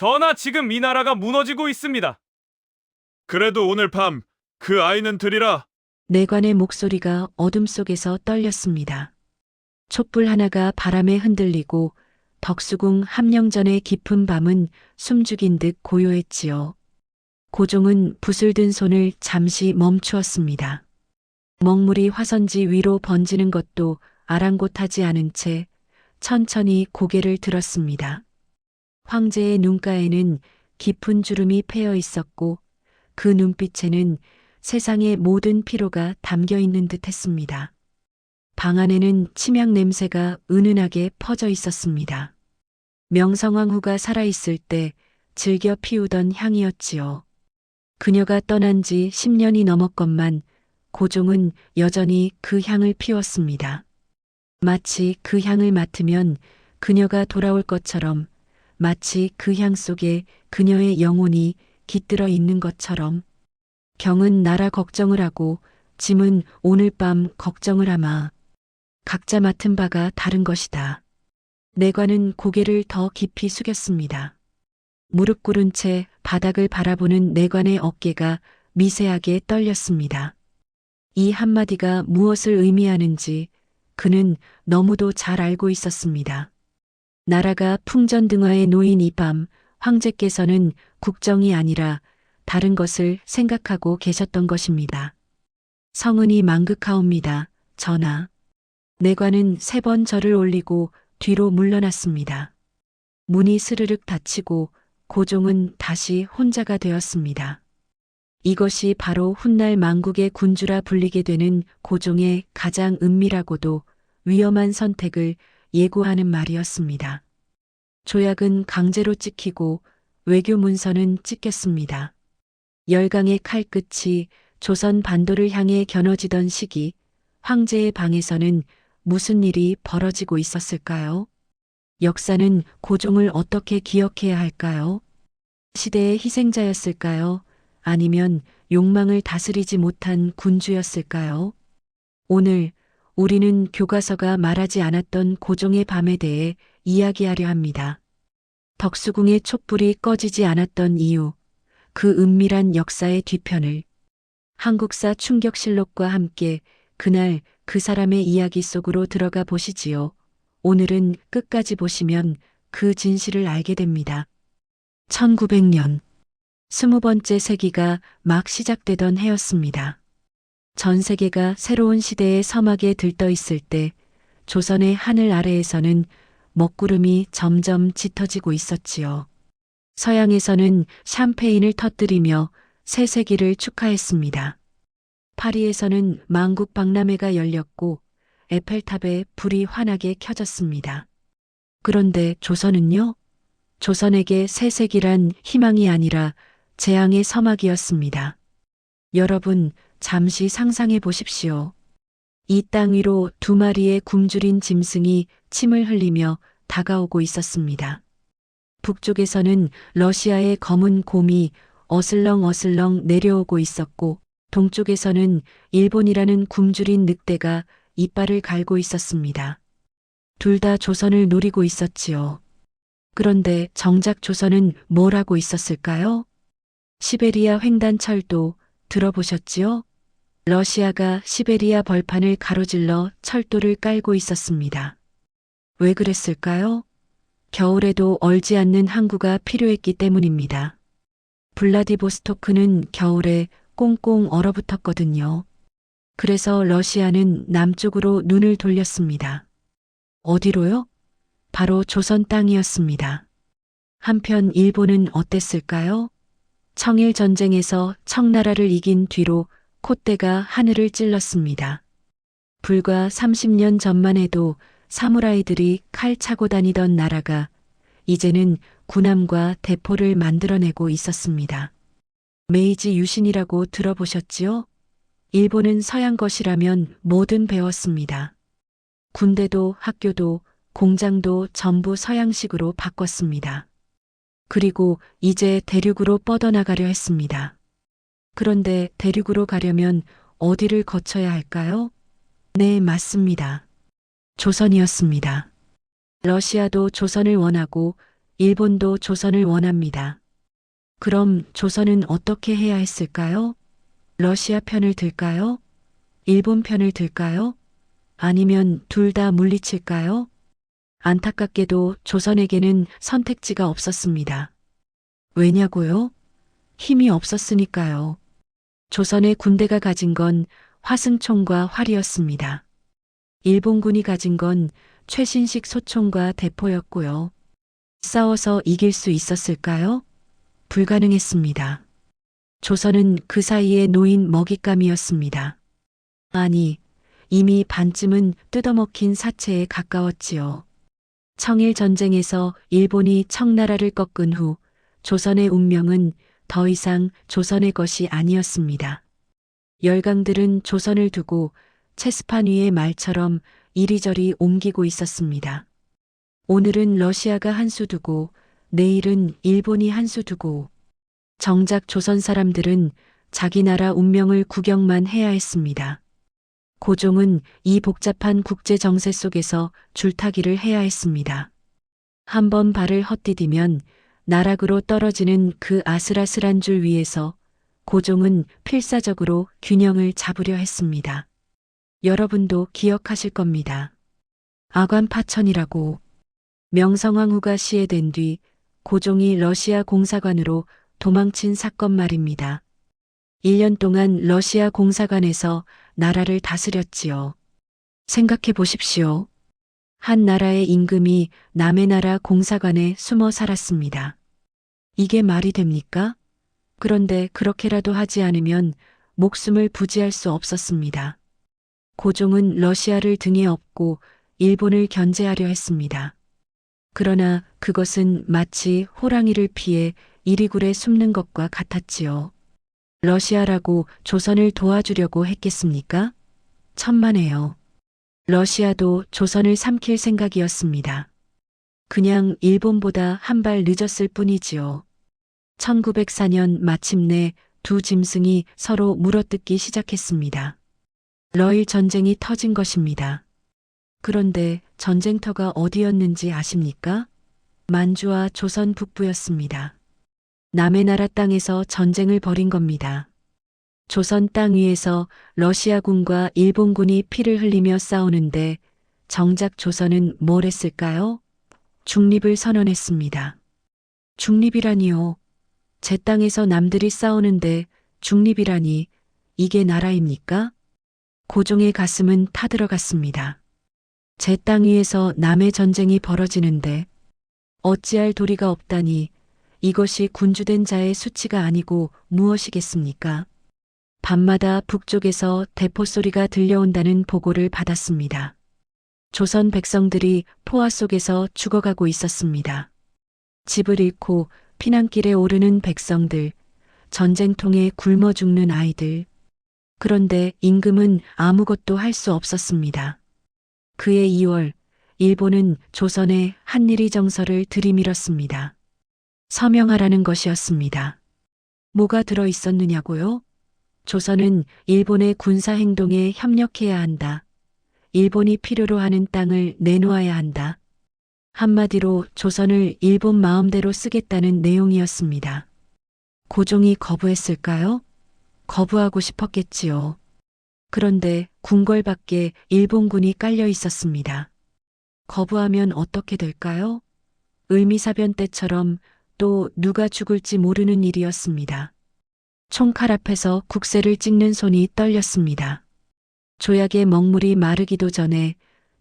전하, 지금 이 나라가 무너지고 있습니다. 그래도 오늘 밤 그 아이는 드리라. 내관의 목소리가 어둠 속에서 떨렸습니다. 촛불 하나가 바람에 흔들리고 덕수궁 함령전의 깊은 밤은 숨죽인 듯 고요했지요. 고종은 붓을 든 손을 잠시 멈추었습니다. 먹물이 화선지 위로 번지는 것도 아랑곳하지 않은 채 천천히 고개를 들었습니다. 황제의 눈가에는 깊은 주름이 패여 있었고 그 눈빛에는 세상의 모든 피로가 담겨 있는 듯 했습니다. 방 안에는 침향 냄새가 은은하게 퍼져 있었습니다. 명성황후가 살아있을 때 즐겨 피우던 향이었지요. 그녀가 떠난 지 10년이 넘었건만 고종은 여전히 그 향을 피웠습니다. 마치 그 향을 맡으면 그녀가 돌아올 것처럼, 마치 그 향 속에 그녀의 영혼이 깃들어 있는 것처럼. 경은 나라 걱정을 하고 짐은 오늘 밤 걱정을 하마. 각자 맡은 바가 다른 것이다. 내관은 고개를 더 깊이 숙였습니다. 무릎 꿇은 채 바닥을 바라보는 내관의 어깨가 미세하게 떨렸습니다. 이 한마디가 무엇을 의미하는지 그는 너무도 잘 알고 있었습니다. 나라가 풍전등화에 놓인 이 밤 황제께서는 국정이 아니라 다른 것을 생각하고 계셨던 것입니다. 성은이 망극하옵니다. 전하. 내관은 3번 절을 올리고 뒤로 물러났습니다. 문이 스르륵 닫히고 고종은 다시 혼자가 되었습니다. 이것이 바로 훗날 망국의 군주라 불리게 되는 고종의 가장 은밀하고도 위험한 선택을 예고하는 말이었습니다. 조약은 강제로 찍히고 외교 문서는 찢겼습니다. 열강의 칼끝이 조선 반도를 향해 겨눠지던 시기 황제의 방에서는 무슨 일이 벌어지고 있었을까요? 역사는 고종을 어떻게 기억해야 할까요? 시대의 희생자였을까요? 아니면 욕망을 다스리지 못한 군주였을까요? 오늘 우리는 교과서가 말하지 않았던 고종의 밤에 대해 이야기하려 합니다. 덕수궁의 촛불이 꺼지지 않았던 이유, 그 은밀한 역사의 뒤편을 한국사 충격실록과 함께 그날 그 사람의 이야기 속으로 들어가 보시지요. 오늘은 끝까지 보시면 그 진실을 알게 됩니다. 1900년 20번째 세기가 막 시작되던 해였습니다. 전 세계가 새로운 시대의 서막에 들떠 있을 때 조선의 하늘 아래에서는 먹구름이 점점 짙어지고 있었지요. 서양에서는 샴페인을 터뜨리며 새 세기를 축하했습니다. 파리에서는 만국 박람회가 열렸고 에펠탑에 불이 환하게 켜졌습니다. 그런데 조선은요? 조선에게 새 세기란 희망이 아니라 재앙의 서막이었습니다. 여러분, 잠시 상상해 보십시오. 이 땅 위로 2마리의 굶주린 짐승이 침을 흘리며 다가오고 있었습니다. 북쪽에서는 러시아의 검은 곰이 어슬렁어슬렁 내려오고 있었고 동쪽에서는 일본이라는 굶주린 늑대가 이빨을 갈고 있었습니다. 둘 다 조선을 노리고 있었지요. 그런데 정작 조선은 뭘 하고 있었을까요? 시베리아 횡단철도 들어보셨지요? 러시아가 시베리아 벌판을 가로질러 철도를 깔고 있었습니다. 왜 그랬을까요? 겨울에도 얼지 않는 항구가 필요했기 때문입니다. 블라디보스토크는 겨울에 꽁꽁 얼어붙었거든요. 그래서 러시아는 남쪽으로 눈을 돌렸습니다. 어디로요? 바로 조선 땅이었습니다. 한편 일본은 어땠을까요? 청일 전쟁에서 청나라를 이긴 뒤로 콧대가 하늘을 찔렀습니다. 불과 30년 전만 해도 사무라이들이 칼 차고 다니던 나라가 이제는 군함과 대포를 만들어내고 있었습니다. 메이지 유신이라고 들어보셨지요? 일본은 서양 것이라면 뭐든 배웠습니다. 군대도 학교도 공장도 전부 서양식으로 바꿨습니다. 그리고 이제 대륙으로 뻗어나가려 했습니다. 그런데 대륙으로 가려면 어디를 거쳐야 할까요? 네, 맞습니다. 조선이었습니다. 러시아도 조선을 원하고 일본도 조선을 원합니다. 그럼 조선은 어떻게 해야 했을까요? 러시아 편을 들까요? 일본 편을 들까요? 아니면 둘 다 물리칠까요? 안타깝게도 조선에게는 선택지가 없었습니다. 왜냐고요? 힘이 없었으니까요. 조선의 군대가 가진 건 화승총과 활이었습니다. 일본군이 가진 건 최신식 소총과 대포였고요. 싸워서 이길 수 있었을까요? 불가능했습니다. 조선은 그 사이에 놓인 먹잇감이었습니다. 아니, 이미 반쯤은 뜯어먹힌 사체에 가까웠지요. 청일 전쟁에서 일본이 청나라를 꺾은 후 조선의 운명은 더 이상 조선의 것이 아니었습니다. 열강들은 조선을 두고 체스판 위의 말처럼 이리저리 옮기고 있었습니다. 오늘은 러시아가 한 수 두고 내일은 일본이 한 수 두고 정작 조선 사람들은 자기 나라 운명을 구경만 해야 했습니다. 고종은 이 복잡한 국제 정세 속에서 줄타기를 해야 했습니다. 한번 발을 헛디디면 나락으로 떨어지는 그 아슬아슬한 줄 위에서 고종은 필사적으로 균형을 잡으려 했습니다. 여러분도 기억하실 겁니다. 아관파천이라고 명성황후가 시해된 뒤 고종이 러시아 공사관으로 도망친 사건 말입니다. 1년 동안 러시아 공사관에서 나라를 다스렸지요. 생각해 보십시오. 한 나라의 임금이 남의 나라 공사관에 숨어 살았습니다. 이게 말이 됩니까? 그런데 그렇게라도 하지 않으면 목숨을 부지할 수 없었습니다. 고종은 러시아를 등에 업고 일본을 견제하려 했습니다. 그러나 그것은 마치 호랑이를 피해 이리굴에 숨는 것과 같았지요. 러시아라고 조선을 도와주려고 했겠습니까? 천만에요. 러시아도 조선을 삼킬 생각이었습니다. 그냥 일본보다 한 발 늦었을 뿐이지요. 1904년 마침내 두 짐승이 서로 물어뜯기 시작했습니다. 러일 전쟁이 터진 것입니다. 그런데 전쟁터가 어디였는지 아십니까? 만주와 조선 북부였습니다. 남의 나라 땅에서 전쟁을 벌인 겁니다. 조선 땅 위에서 러시아군과 일본군이 피를 흘리며 싸우는데 정작 조선은 뭘 했을까요? 중립을 선언했습니다. 중립이라니요. 제 땅에서 남들이 싸우는데 중립이라니 이게 나라입니까? 고종의 가슴은 타들어갔습니다. 제 땅 위에서 남의 전쟁이 벌어지는데 어찌할 도리가 없다니 이것이 군주된 자의 수치가 아니고 무엇이겠습니까? 밤마다 북쪽에서 대포 소리가 들려온다는 보고를 받았습니다. 조선 백성들이 포화 속에서 죽어가고 있었습니다. 집을 잃고 피난길에 오르는 백성들, 전쟁통에 굶어 죽는 아이들. 그런데 임금은 아무것도 할 수 없었습니다. 그해 2월, 일본은 조선에 한일이 정서를 들이밀었습니다. 서명하라는 것이었습니다. 뭐가 들어 있었느냐고요? 조선은 일본의 군사 행동에 협력해야 한다. 일본이 필요로 하는 땅을 내놓아야 한다. 한마디로 조선을 일본 마음대로 쓰겠다는 내용이었습니다. 고종이 거부했을까요? 거부하고 싶었겠지요. 그런데 궁궐 밖에 일본군이 깔려 있었습니다. 거부하면 어떻게 될까요? 을미사변 때처럼 또 누가 죽을지 모르는 일이었습니다. 총칼 앞에서 국세를 찍는 손이 떨렸습니다. 조약의 먹물이 마르기도 전에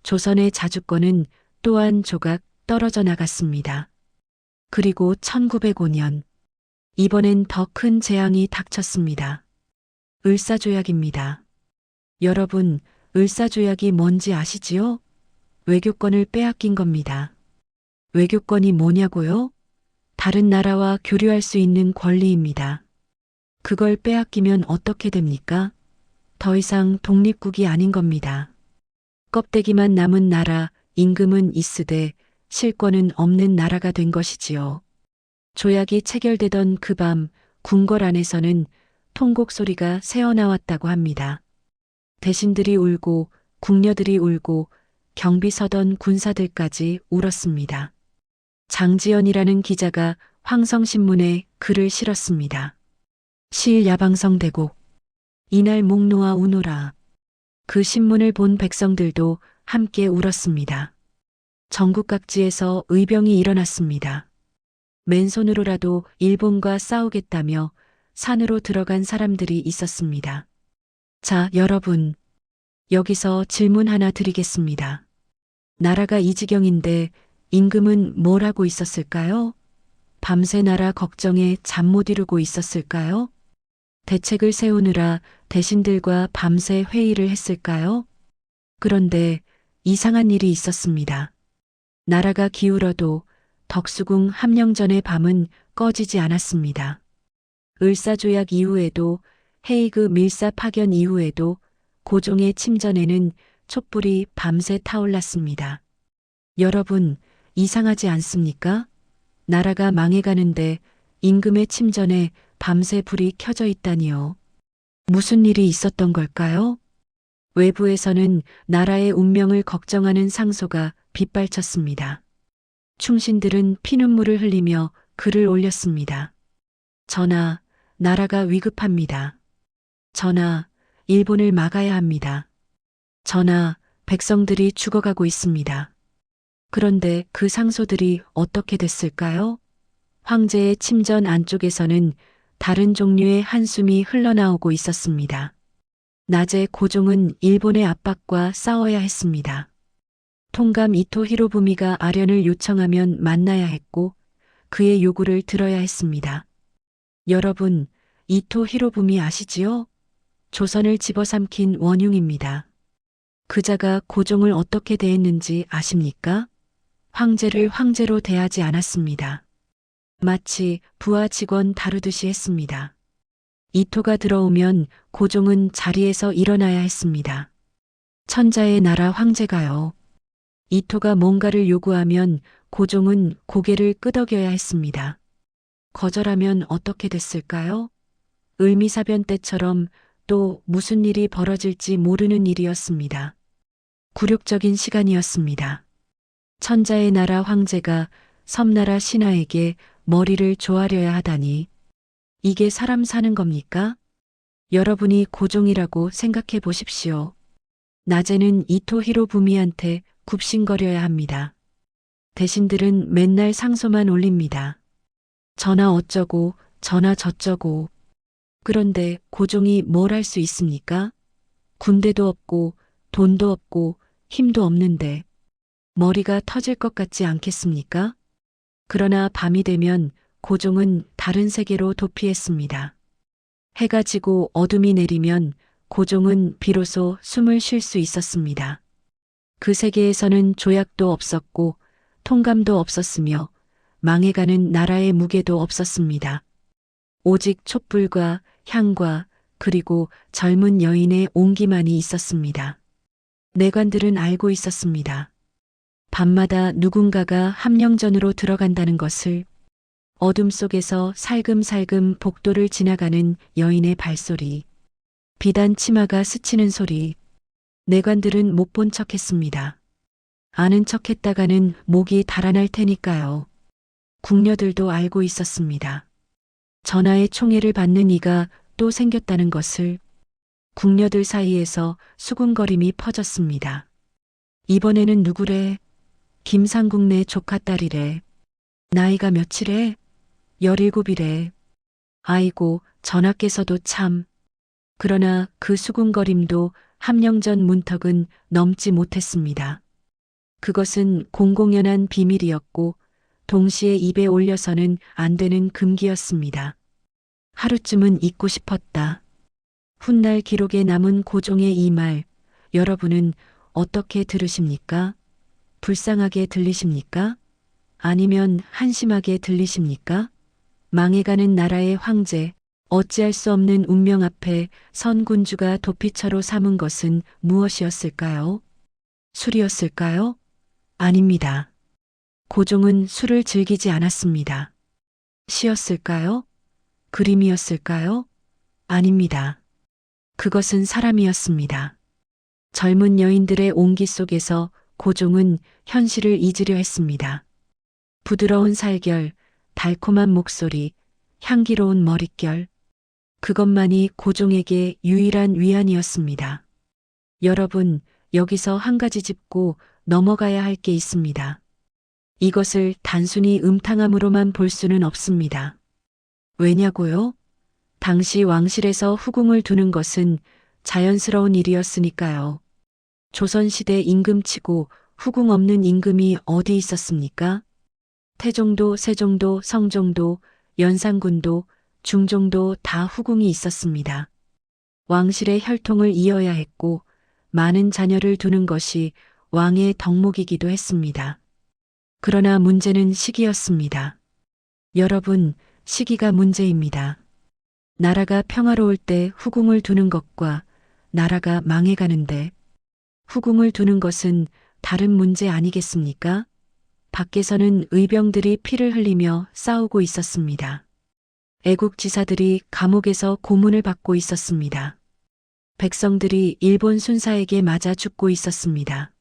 조선의 자주권은 또 한 조각 떨어져 나갔습니다. 그리고 1905년, 이번엔 더 큰 재앙이 닥쳤습니다. 을사조약입니다. 여러분, 을사조약이 뭔지 아시지요? 외교권을 빼앗긴 겁니다. 외교권이 뭐냐고요? 다른 나라와 교류할 수 있는 권리입니다. 그걸 빼앗기면 어떻게 됩니까? 더 이상 독립국이 아닌 겁니다. 껍데기만 남은 나라, 임금은 있으되 실권은 없는 나라가 된 것이지요. 조약이 체결되던 그 밤 궁궐 안에서는 통곡 소리가 새어나왔다고 합니다. 대신들이 울고 궁녀들이 울고 경비 서던 군사들까지 울었습니다. 장지연이라는 기자가 황성신문에 글을 실었습니다. 시일 야방성 대곡. 이날 목 놓아 우노라. 그 신문을 본 백성들도 함께 울었습니다. 전국 각지에서 의병이 일어났습니다. 맨손으로라도 일본과 싸우겠다며 산으로 들어간 사람들이 있었습니다. 자, 여러분. 여기서 질문 하나 드리겠습니다. 나라가 이 지경인데 임금은 뭘 하고 있었을까요? 밤새 나라 걱정에 잠 못 이루고 있었을까요? 대책을 세우느라 대신들과 밤새 회의를 했을까요? 그런데 이상한 일이 있었습니다. 나라가 기울어도 덕수궁 함령전의 밤은 꺼지지 않았습니다. 을사조약 이후에도 헤이그 밀사 파견 이후에도 고종의 침전에는 촛불이 밤새 타올랐습니다. 여러분, 이상하지 않습니까? 나라가 망해가는데 임금의 침전에 밤새 불이 켜져 있다니요. 무슨 일이 있었던 걸까요? 외부에서는 나라의 운명을 걱정하는 상소가 빗발쳤습니다. 충신들은 피눈물을 흘리며 글을 올렸습니다. 전하, 나라가 위급합니다. 전하, 일본을 막아야 합니다. 전하, 백성들이 죽어가고 있습니다. 그런데 그 상소들이 어떻게 됐을까요? 황제의 침전 안쪽에서는 다른 종류의 한숨이 흘러나오고 있었습니다. 낮에 고종은 일본의 압박과 싸워야 했습니다. 통감 이토 히로부미가 아련을 요청하면 만나야 했고 그의 요구를 들어야 했습니다. 여러분, 이토 히로부미 아시지요? 조선을 집어삼킨 원흉입니다. 그자가 고종을 어떻게 대했는지 아십니까? 황제를 황제로 대하지 않았습니다. 마치 부하 직원 다루듯이 했습니다. 이토가 들어오면 고종은 자리에서 일어나야 했습니다. 천자의 나라 황제가요. 이토가 뭔가를 요구하면 고종은 고개를 끄덕여야 했습니다. 거절하면 어떻게 됐을까요? 을미사변 때처럼 또 무슨 일이 벌어질지 모르는 일이었습니다. 굴욕적인 시간이었습니다. 천자의 나라 황제가 섬나라 신하에게 머리를 조아려야 하다니. 이게 사람 사는 겁니까? 여러분이 고종이라고 생각해 보십시오. 낮에는 이토 히로부미한테 굽신거려야 합니다. 대신들은 맨날 상소만 올립니다. 전하 어쩌고 전하 저쩌고. 그런데 고종이 뭘 할 수 있습니까? 군대도 없고 돈도 없고 힘도 없는데 머리가 터질 것 같지 않겠습니까? 그러나 밤이 되면 고종은 다른 세계로 도피했습니다. 해가 지고 어둠이 내리면 고종은 비로소 숨을 쉴 수 있었습니다. 그 세계에서는 조약도 없었고 통감도 없었으며 망해가는 나라의 무게도 없었습니다. 오직 촛불과 향과 그리고 젊은 여인의 온기만이 있었습니다. 내관들은 알고 있었습니다. 밤마다 누군가가 함령전으로 들어간다는 것을, 어둠 속에서 살금살금 복도를 지나가는 여인의 발소리, 비단 치마가 스치는 소리. 내관들은 못 본 척했습니다. 아는 척했다가는 목이 달아날 테니까요. 궁녀들도 알고 있었습니다. 전하의 총애를 받는 이가 또 생겼다는 것을. 궁녀들 사이에서 수군거림이 퍼졌습니다. 이번에는 누구래? 김상국네 조카딸이래. 나이가 몇이래? 17이래. 아이고, 전하께서도 참. 그러나 그 수군거림도 함령전 문턱은 넘지 못했습니다. 그것은 공공연한 비밀이었고 동시에 입에 올려서는 안 되는 금기였습니다. 하루쯤은 잊고 싶었다. 훗날 기록에 남은 고종의 이 말, 여러분은 어떻게 들으십니까? 불쌍하게 들리십니까? 아니면 한심하게 들리십니까? 망해가는 나라의 황제, 어찌할 수 없는 운명 앞에 선군주가 도피처로 삼은 것은 무엇이었을까요? 술이었을까요? 아닙니다. 고종은 술을 즐기지 않았습니다. 시였을까요? 그림이었을까요? 아닙니다. 그것은 사람이었습니다. 젊은 여인들의 온기 속에서 고종은 현실을 잊으려 했습니다. 부드러운 살결, 달콤한 목소리, 향기로운 머릿결. 그것만이 고종에게 유일한 위안이었습니다. 여러분, 여기서 한 가지 짚고 넘어가야 할 게 있습니다. 이것을 단순히 음탕함으로만 볼 수는 없습니다. 왜냐고요? 당시 왕실에서 후궁을 두는 것은 자연스러운 일이었으니까요. 조선시대 임금치고 후궁 없는 임금이 어디 있었습니까? 태종도, 세종도, 성종도, 연산군도, 중종도 다 후궁이 있었습니다. 왕실의 혈통을 이어야 했고 많은 자녀를 두는 것이 왕의 덕목이기도 했습니다. 그러나 문제는 시기였습니다. 여러분, 시기가 문제입니다. 나라가 평화로울 때 후궁을 두는 것과 나라가 망해가는데 후궁을 두는 것은 다른 문제 아니겠습니까? 밖에서는 의병들이 피를 흘리며 싸우고 있었습니다. 애국지사들이 감옥에서 고문을 받고 있었습니다. 백성들이 일본 순사에게 맞아 죽고 있었습니다.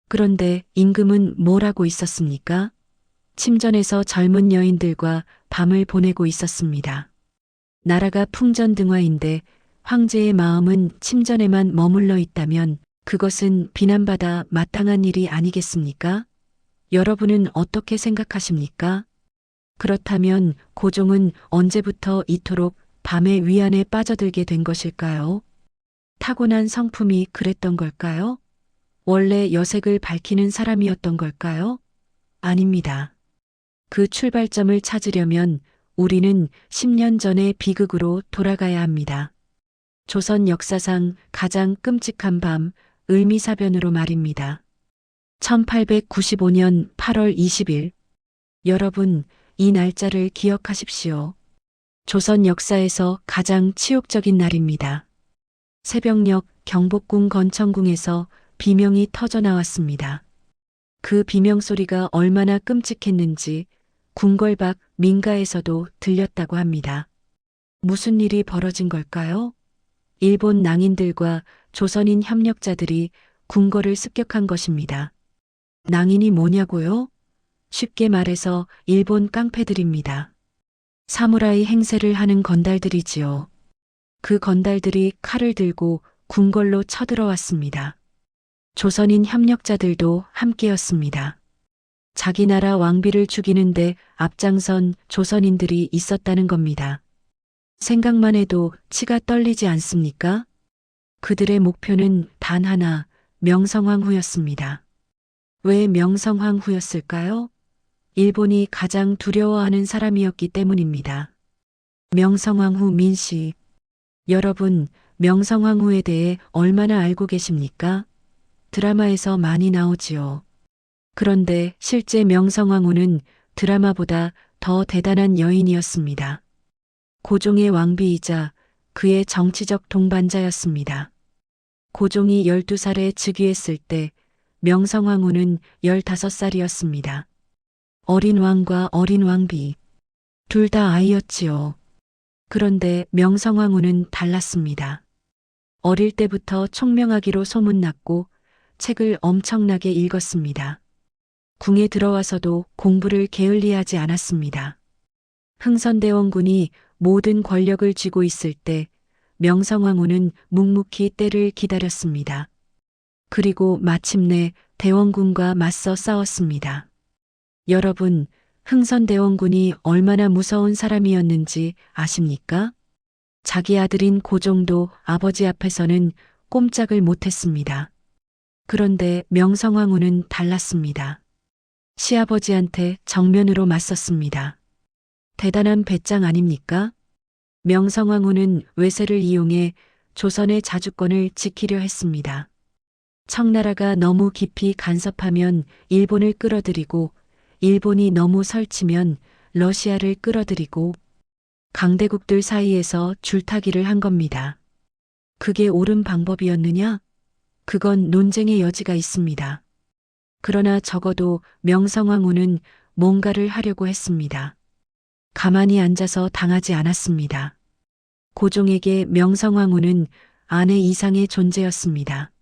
그런데 임금은 뭘 하고 있었습니까? 침전에서 젊은 여인들과 밤을 보내고 있었습니다. 나라가 풍전등화인데 황제의 마음은 침전에만 머물러 있다면 그것은 비난받아 마땅한 일이 아니겠습니까? 여러분은 어떻게 생각하십니까? 그렇다면 고종은 언제부터 이토록 밤의 위안에 빠져들게 된 것일까요? 타고난 성품이 그랬던 걸까요? 원래 여색을 밝히는 사람이었던 걸까요? 아닙니다. 그 출발점을 찾으려면 우리는 10년 전의 비극으로 돌아가야 합니다. 조선 역사상 가장 끔찍한 밤, 을미사변으로 말입니다. 1895년 8월 20일. 여러분, 이 날짜를 기억하십시오. 조선 역사에서 가장 치욕적인 날입니다. 새벽녘 경복궁 건천궁에서 비명이 터져 나왔습니다. 그 비명 소리가 얼마나 끔찍했는지 궁궐 밖 민가에서도 들렸다고 합니다. 무슨 일이 벌어진 걸까요? 일본 낭인들과 조선인 협력자들이 궁궐을 습격한 것입니다. 낭인이 뭐냐고요? 쉽게 말해서 일본 깡패들입니다. 사무라이 행세를 하는 건달들이지요. 그 건달들이 칼을 들고 궁궐로 쳐들어왔습니다. 조선인 협력자들도 함께였습니다. 자기 나라 왕비를 죽이는데 앞장선 조선인들이 있었다는 겁니다. 생각만 해도 치가 떨리지 않습니까? 그들의 목표는 단 하나, 명성황후였습니다. 왜 명성황후였을까요? 일본이 가장 두려워하는 사람이었기 때문입니다. 명성황후 민씨. 여러분, 명성황후에 대해 얼마나 알고 계십니까? 드라마에서 많이 나오지요. 그런데 실제 명성황후는 드라마보다 더 대단한 여인이었습니다. 고종의 왕비이자 그의 정치적 동반자였습니다. 고종이 12살에 즉위했을 때 명성황후는 15살이었습니다. 어린 왕과 어린 왕비, 둘 다 아이였지요. 그런데 명성황후는 달랐습니다. 어릴 때부터 총명하기로 소문났고 책을 엄청나게 읽었습니다. 궁에 들어와서도 공부를 게을리하지 않았습니다. 흥선대원군이 모든 권력을 쥐고 있을 때 명성황후는 묵묵히 때를 기다렸습니다. 그리고 마침내 대원군과 맞서 싸웠습니다. 여러분, 흥선대원군이 얼마나 무서운 사람이었는지 아십니까? 자기 아들인 고종도 아버지 앞에서는 꼼짝을 못했습니다. 그런데 명성황후는 달랐습니다. 시아버지한테 정면으로 맞섰습니다. 대단한 배짱 아닙니까? 명성황후는 외세를 이용해 조선의 자주권을 지키려 했습니다. 청나라가 너무 깊이 간섭하면 일본을 끌어들이고 일본이 너무 설치면 러시아를 끌어들이고 강대국들 사이에서 줄타기를 한 겁니다. 그게 옳은 방법이었느냐? 그건 논쟁의 여지가 있습니다. 그러나 적어도 명성황후는 뭔가를 하려고 했습니다. 가만히 앉아서 당하지 않았습니다. 고종에게 명성황후는 아내 이상의 존재였습니다.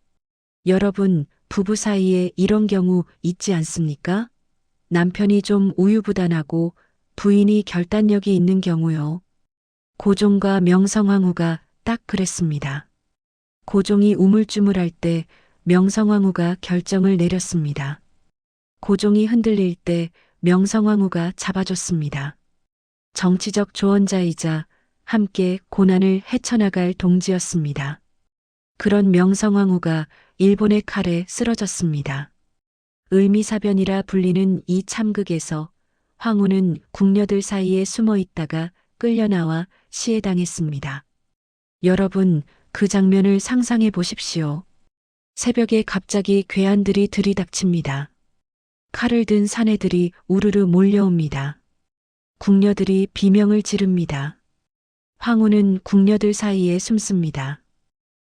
여러분, 부부 사이에 이런 경우 있지 않습니까? 남편이 좀 우유부단하고 부인이 결단력이 있는 경우요. 고종과 명성황후가 딱 그랬습니다. 고종이 우물쭈물할 때 명성황후가 결정을 내렸습니다. 고종이 흔들릴 때 명성황후가 잡아줬습니다. 정치적 조언자이자 함께 고난을 헤쳐나갈 동지였습니다. 그런 명성황후가 일본의 칼에 쓰러졌습니다. 을미사변이라 불리는 이 참극에서 황후는 궁녀들 사이에 숨어 있다가 끌려나와 시해당했습니다. 여러분, 그 장면을 상상해 보십시오. 새벽에 갑자기 괴한들이 들이닥칩니다. 칼을 든 사내들이 우르르 몰려옵니다. 궁녀들이 비명을 지릅니다. 황후는 궁녀들 사이에 숨습니다.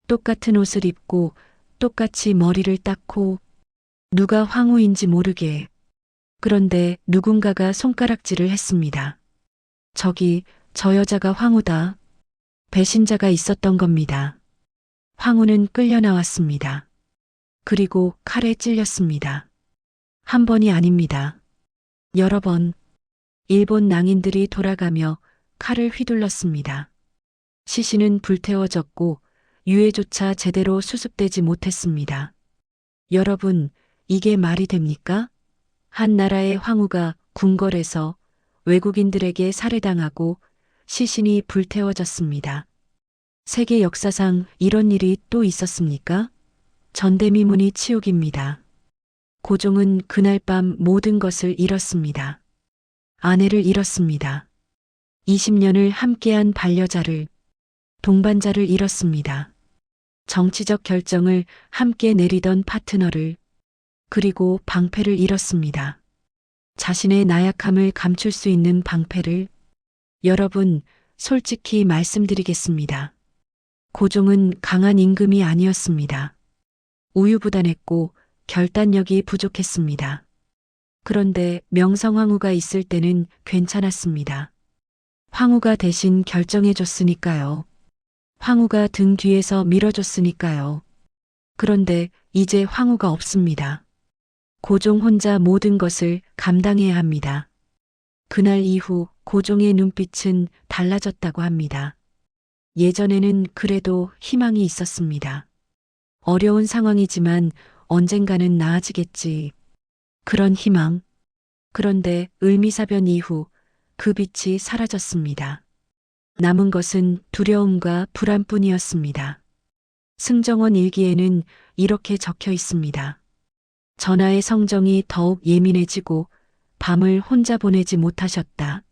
똑같은 옷을 입고 똑같이 머리를 닦고 누가 황후인지 모르게. 그런데 누군가가 손가락질을 했습니다. 저기 저 여자가 황후다. 배신자가 있었던 겁니다. 황후는 끌려 나왔습니다. 그리고 칼에 찔렸습니다. 한 번이 아닙니다. 여러 번. 일본 낭인들이 돌아가며 칼을 휘둘렀습니다. 시신은 불태워졌고 유해조차 제대로 수습되지 못했습니다. 여러분, 이게 말이 됩니까? 한 나라의 황후가 궁궐에서 외국인들에게 살해당하고 시신이 불태워졌습니다. 세계 역사상 이런 일이 또 있었습니까? 전대미문이 치욕입니다. 고종은 그날 밤 모든 것을 잃었습니다. 아내를 잃었습니다. 20년을 함께한 반려자를, 동반자를 잃었습니다. 정치적 결정을 함께 내리던 파트너를, 그리고 방패를 잃었습니다. 자신의 나약함을 감출 수 있는 방패를. 여러분, 솔직히 말씀드리겠습니다. 고종은 강한 임금이 아니었습니다. 우유부단했고 결단력이 부족했습니다. 그런데 명성황후가 있을 때는 괜찮았습니다. 황후가 대신 결정해줬으니까요. 황후가 등 뒤에서 밀어줬으니까요. 그런데 이제 황후가 없습니다. 고종 혼자 모든 것을 감당해야 합니다. 그날 이후 고종의 눈빛은 달라졌다고 합니다. 예전에는 그래도 희망이 있었습니다. 어려운 상황이지만 언젠가는 나아지겠지. 그런 희망. 그런데 을미사변 이후 그 빛이 사라졌습니다. 남은 것은 두려움과 불안뿐이었습니다. 승정원 일기에는 이렇게 적혀 있습니다. 전하의 성정이 더욱 예민해지고 밤을 혼자 보내지 못하셨다.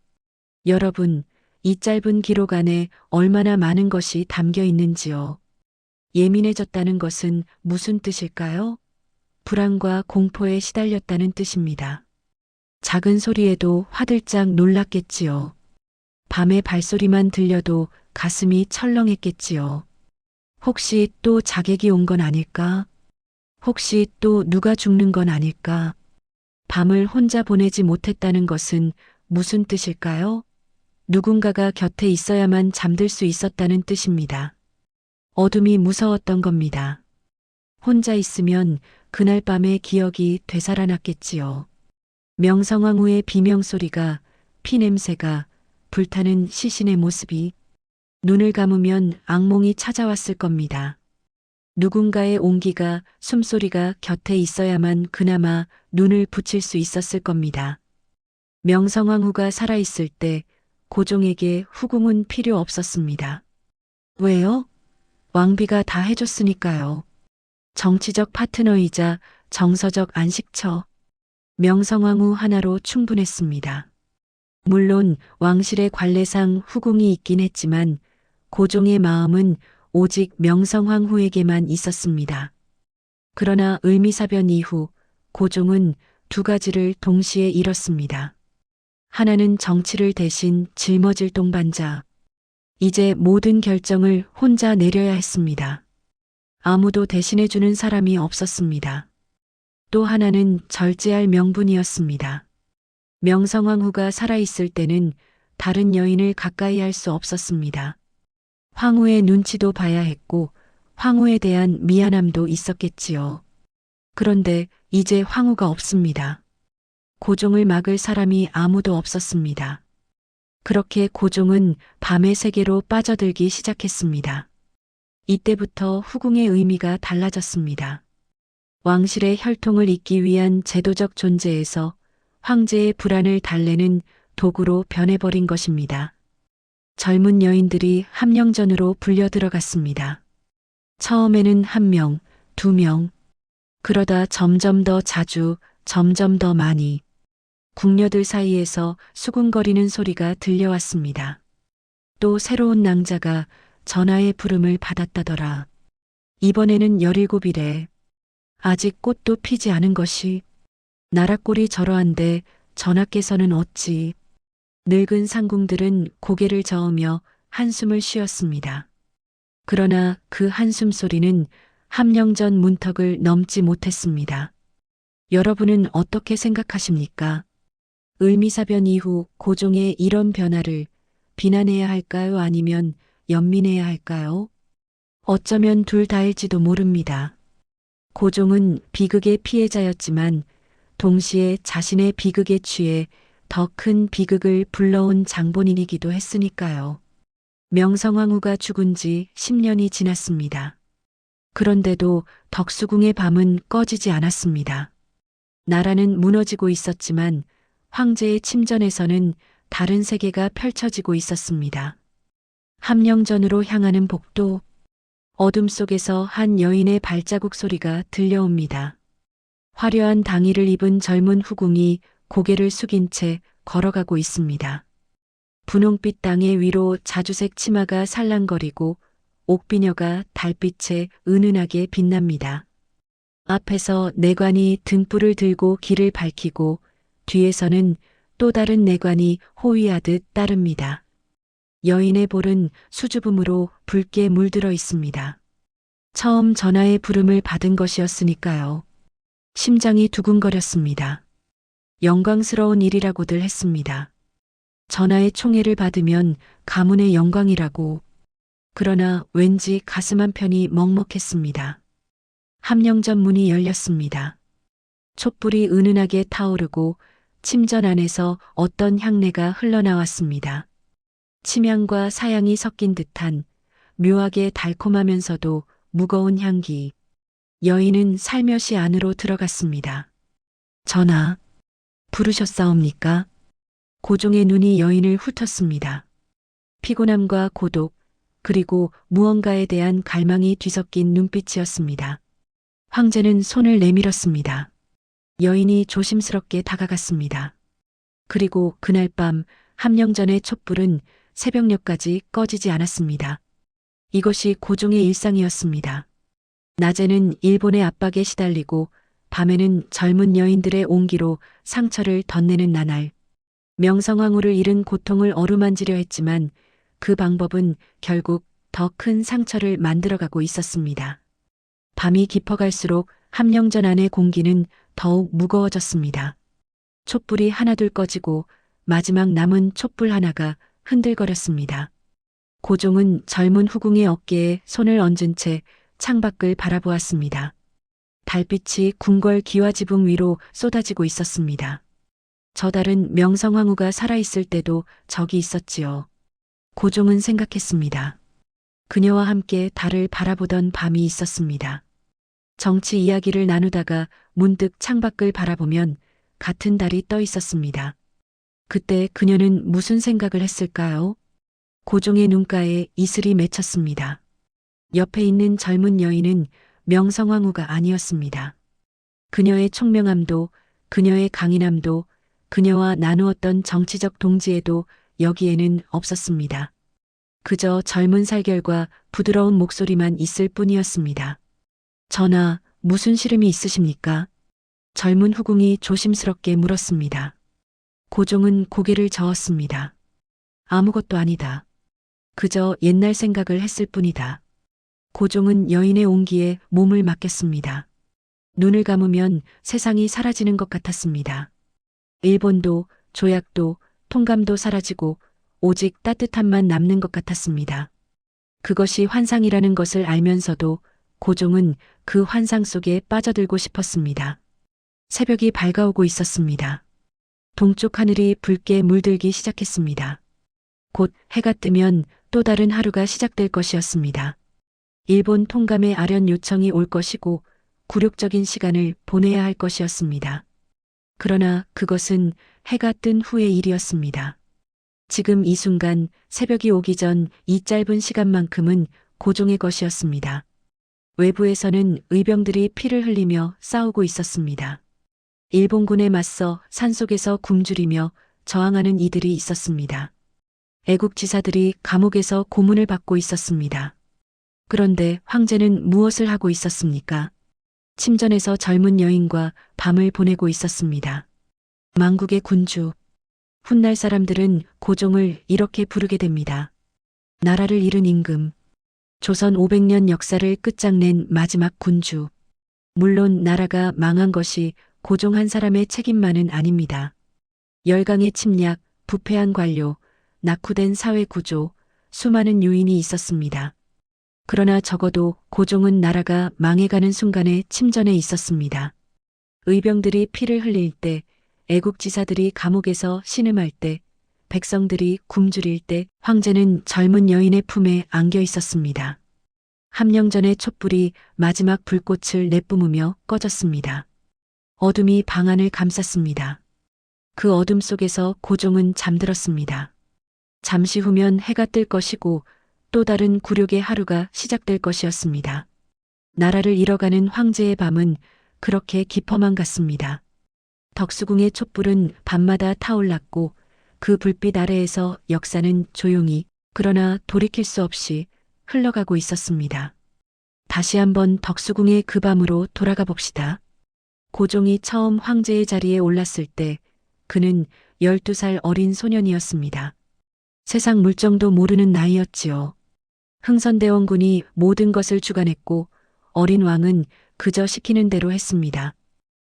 여러분, 이 짧은 기록 안에 얼마나 많은 것이 담겨 있는지요. 예민해졌다는 것은 무슨 뜻일까요? 불안과 공포에 시달렸다는 뜻입니다. 작은 소리에도 화들짝 놀랐겠지요. 밤에 발소리만 들려도 가슴이 철렁했겠지요. 혹시 또 자객이 온 건 아닐까? 혹시 또 누가 죽는 건 아닐까? 밤을 혼자 보내지 못했다는 것은 무슨 뜻일까요? 누군가가 곁에 있어야만 잠들 수 있었다는 뜻입니다. 어둠이 무서웠던 겁니다. 혼자 있으면 그날 밤의 기억이 되살아났겠지요. 명성황후의 비명소리가, 피냄새가, 불타는 시신의 모습이, 눈을 감으면 악몽이 찾아왔을 겁니다. 누군가의 온기가, 숨소리가 곁에 있어야만 그나마 눈을 붙일 수 있었을 겁니다. 명성황후가 살아있을 때 고종에게 후궁은 필요 없었습니다. 왜요? 왕비가 다 해줬으니까요. 정치적 파트너이자 정서적 안식처. 명성황후 하나로 충분했습니다. 물론 왕실의 관례상 후궁이 있긴 했지만 고종의 마음은 오직 명성황후에게만 있었습니다. 그러나 을미사변 이후 고종은 두 가지를 동시에 잃었습니다. 하나는 정치를 대신 짊어질 동반자. 이제 모든 결정을 혼자 내려야 했습니다. 아무도 대신해주는 사람이 없었습니다. 또 하나는 절제할 명분이었습니다. 명성황후가 살아있을 때는 다른 여인을 가까이 할 수 없었습니다. 황후의 눈치도 봐야 했고 황후에 대한 미안함도 있었겠지요. 그런데 이제 황후가 없습니다. 고종을 막을 사람이 아무도 없었습니다. 그렇게 고종은 밤의 세계로 빠져들기 시작했습니다. 이때부터 후궁의 의미가 달라졌습니다. 왕실의 혈통을 잇기 위한 제도적 존재에서 황제의 불안을 달래는 도구로 변해버린 것입니다. 젊은 여인들이 함령전으로 불려 들어갔습니다. 처음에는 1명, 2명, 그러다 점점 더 자주, 점점 더 많이 궁녀들 사이에서 수군거리는 소리가 들려왔습니다. 또 새로운 낭자가 전하의 부름을 받았다더라. 이번에는 17이래. 아직 꽃도 피지 않은 것이. 나라꼴이 저러한데 전하께서는 어찌. 늙은 상궁들은 고개를 저으며 한숨을 쉬었습니다. 그러나 그 한숨 소리는 함령전 문턱을 넘지 못했습니다. 여러분은 어떻게 생각하십니까? 을미사변 이후 고종의 이런 변화를 비난해야 할까요? 아니면 연민해야 할까요? 어쩌면 둘 다일지도 모릅니다. 고종은 비극의 피해자였지만 동시에 자신의 비극에 취해 더 큰 비극을 불러온 장본인이기도 했으니까요. 명성황후가 죽은 지 10년이 지났습니다. 그런데도 덕수궁의 밤은 꺼지지 않았습니다. 나라는 무너지고 있었지만 황제의 침전에서는 다른 세계가 펼쳐지고 있었습니다. 함령전으로 향하는 복도, 어둠 속에서 한 여인의 발자국 소리가 들려옵니다. 화려한 당의를 입은 젊은 후궁이 고개를 숙인 채 걸어가고 있습니다. 분홍빛 땅의 위로 자주색 치마가 살랑거리고 옥비녀가 달빛에 은은하게 빛납니다. 앞에서 내관이 등불을 들고 길을 밝히고 뒤에서는 또 다른 내관이 호위하듯 따릅니다. 여인의 볼은 수줍음으로 붉게 물들어 있습니다. 처음 전하의 부름을 받은 것이었으니까요. 심장이 두근거렸습니다. 영광스러운 일이라고들 했습니다. 전하의 총애를 받으면 가문의 영광이라고. 그러나 왠지 가슴 한편이 먹먹했습니다. 함령전 문이 열렸습니다. 촛불이 은은하게 타오르고 침전 안에서 어떤 향내가 흘러나왔습니다. 침향과 사향이 섞인 듯한 묘하게 달콤하면서도 무거운 향기. 여인은 살며시 안으로 들어갔습니다. 전하, 부르셨사옵니까? 고종의 눈이 여인을 훑었습니다. 피곤함과 고독, 그리고 무언가에 대한 갈망이 뒤섞인 눈빛이었습니다. 황제는 손을 내밀었습니다. 여인이 조심스럽게 다가갔습니다. 그리고 그날 밤 함령전의 촛불은 새벽녘까지 꺼지지 않았습니다. 이것이 고종의 일상이었습니다. 낮에는 일본의 압박에 시달리고 밤에는 젊은 여인들의 온기로 상처를 덧내는 나날. 명성황후를 잃은 고통을 어루만지려 했지만 그 방법은 결국 더 큰 상처를 만들어가고 있었습니다. 밤이 깊어갈수록 함령전 안의 공기는 더욱 무거워졌습니다. 촛불이 하나둘 꺼지고 마지막 남은 촛불 하나가 흔들거렸습니다. 고종은 젊은 후궁의 어깨에 손을 얹은 채 창밖을 바라보았습니다. 달빛이 궁궐 기와지붕 위로 쏟아지고 있었습니다. 저 달은 명성황후가 살아있을 때도 저기 있었지요. 고종은 생각했습니다. 그녀와 함께 달을 바라보던 밤이 있었습니다. 정치 이야기를 나누다가 문득 창밖을 바라보면 같은 달이 떠 있었습니다. 그때 그녀는 무슨 생각을 했을까요? 고종의 눈가에 이슬이 맺혔습니다. 옆에 있는 젊은 여인은 명성황후가 아니었습니다. 그녀의 총명함도, 그녀의 강인함도, 그녀와 나누었던 정치적 동지에도 여기에는 없었습니다. 그저 젊은 살결과 부드러운 목소리만 있을 뿐이었습니다. 전하, 무슨 시름이 있으십니까? 젊은 후궁이 조심스럽게 물었습니다. 고종은 고개를 저었습니다. 아무것도 아니다. 그저 옛날 생각을 했을 뿐이다. 고종은 여인의 온기에 몸을 맡겼습니다. 눈을 감으면 세상이 사라지는 것 같았습니다. 일본도, 조약도, 통감도 사라지고 오직 따뜻함만 남는 것 같았습니다. 그것이 환상이라는 것을 알면서도 고종은 그 환상 속에 빠져들고 싶었습니다. 새벽이 밝아오고 있었습니다. 동쪽 하늘이 붉게 물들기 시작했습니다. 곧 해가 뜨면 또 다른 하루가 시작될 것이었습니다. 일본 통감의 아련 요청이 올 것이고 굴욕적인 시간을 보내야 할 것이었습니다. 그러나 그것은 해가 뜬 후의 일이었습니다. 지금 이 순간 새벽이 오기 전 이 짧은 시간만큼은 고종의 것이었습니다. 외부에서는 의병들이 피를 흘리며 싸우고 있었습니다. 일본군에 맞서 산속에서 굶주리며 저항하는 이들이 있었습니다. 애국지사들이 감옥에서 고문을 받고 있었습니다. 그런데 황제는 무엇을 하고 있었습니까? 침전에서 젊은 여인과 밤을 보내고 있었습니다. 망국의 군주. 훗날 사람들은 고종을 이렇게 부르게 됩니다. 나라를 잃은 임금. 조선 500년 역사를 끝장낸 마지막 군주. 물론 나라가 망한 것이 고종 한 사람의 책임만은 아닙니다. 열강의 침략, 부패한 관료, 낙후된 사회 구조, 수많은 요인이 있었습니다. 그러나 적어도 고종은 나라가 망해가는 순간에 침전에 있었습니다. 의병들이 피를 흘릴 때, 애국지사들이 감옥에서 신음할 때, 백성들이 굶주릴 때 황제는 젊은 여인의 품에 안겨 있었습니다. 함령전의 촛불이 마지막 불꽃을 내뿜으며 꺼졌습니다. 어둠이 방안을 감쌌습니다. 그 어둠 속에서 고종은 잠들었습니다. 잠시 후면 해가 뜰 것이고 또 다른 굴욕의 하루가 시작될 것이었습니다. 나라를 잃어가는 황제의 밤은 그렇게 깊어만 갔습니다. 덕수궁의 촛불은 밤마다 타올랐고 그 불빛 아래에서 역사는 조용히 그러나 돌이킬 수 없이 흘러가고 있었습니다. 다시 한번 덕수궁의 그 밤으로 돌아가 봅시다. 고종이 처음 황제의 자리에 올랐을 때 그는 12살 어린 소년이었습니다. 세상 물정도 모르는 나이였지요. 흥선대원군이 모든 것을 주관했고 어린 왕은 그저 시키는 대로 했습니다.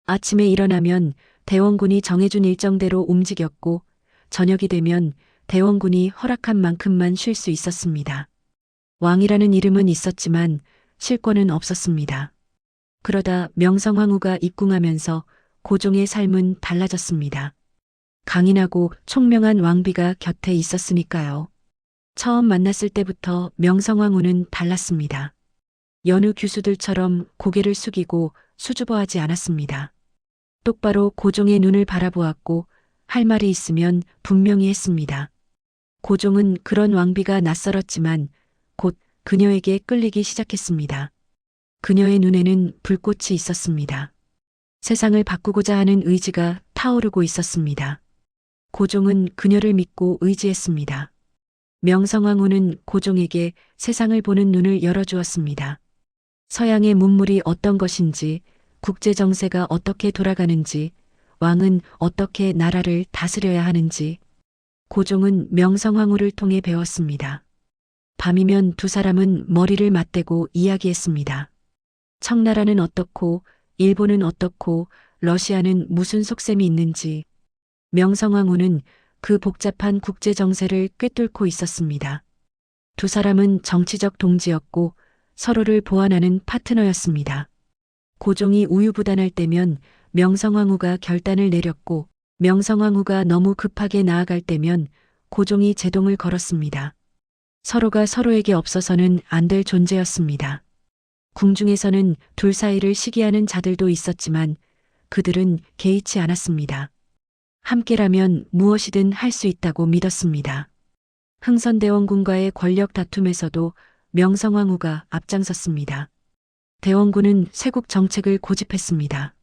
아침에 일어나면 대원군이 정해준 일정대로 움직였고 저녁이 되면 대원군이 허락한 만큼만 쉴 수 있었습니다. 왕이라는 이름은 있었지만 실권은 없었습니다. 그러다 명성황후가 입궁하면서 고종의 삶은 달라졌습니다. 강인하고 총명한 왕비가 곁에 있었으니까요. 처음 만났을 때부터 명성황후는 달랐습니다. 여느 규수들처럼 고개를 숙이고 수줍어하지 않았습니다. 똑바로 고종의 눈을 바라보았고 할 말이 있으면 분명히 했습니다. 고종은 그런 왕비가 낯설었지만 곧 그녀에게 끌리기 시작했습니다. 그녀의 눈에는 불꽃이 있었습니다. 세상을 바꾸고자 하는 의지가 타오르고 있었습니다. 고종은 그녀를 믿고 의지했습니다. 명성황후는 고종에게 세상을 보는 눈을 열어주었습니다. 서양의 문물이 어떤 것인지, 국제정세가 어떻게 돌아가는지, 왕은 어떻게 나라를 다스려야 하는지, 고종은 명성황후를 통해 배웠습니다. 밤이면 두 사람은 머리를 맞대고 이야기했습니다. 청나라는 어떻고, 일본은 어떻고, 러시아는 무슨 속셈이 있는지, 명성황후는 그 복잡한 국제정세를 꿰뚫고 있었습니다. 두 사람은 정치적 동지였고 서로를 보완하는 파트너였습니다. 고종이 우유부단할 때면 명성황후가 결단을 내렸고 명성황후가 너무 급하게 나아갈 때면 고종이 제동을 걸었습니다. 서로가 서로에게 없어서는 안 될 존재였습니다. 궁중에서는 둘 사이를 시기하는 자들도 있었지만 그들은 개의치 않았습니다. 함께라면 무엇이든 할 수 있다고 믿었습니다. 흥선대원군과의 권력 다툼에서도 명성황후가 앞장섰습니다. 대원군은 쇄국 정책을 고집했습니다.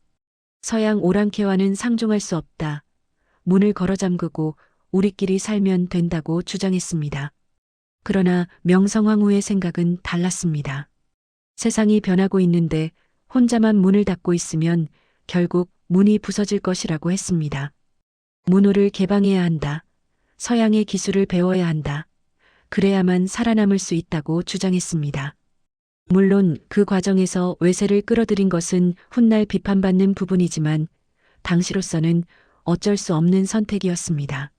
서양 오랑캐와는 상종할 수 없다. 문을 걸어 잠그고 우리끼리 살면 된다고 주장했습니다. 그러나 명성황후의 생각은 달랐습니다. 세상이 변하고 있는데 혼자만 문을 닫고 있으면 결국 문이 부서질 것이라고 했습니다. 문호를 개방해야 한다. 서양의 기술을 배워야 한다. 그래야만 살아남을 수 있다고 주장했습니다. 물론 그 과정에서 외세를 끌어들인 것은 훗날 비판받는 부분이지만 당시로서는 어쩔 수 없는 선택이었습니다.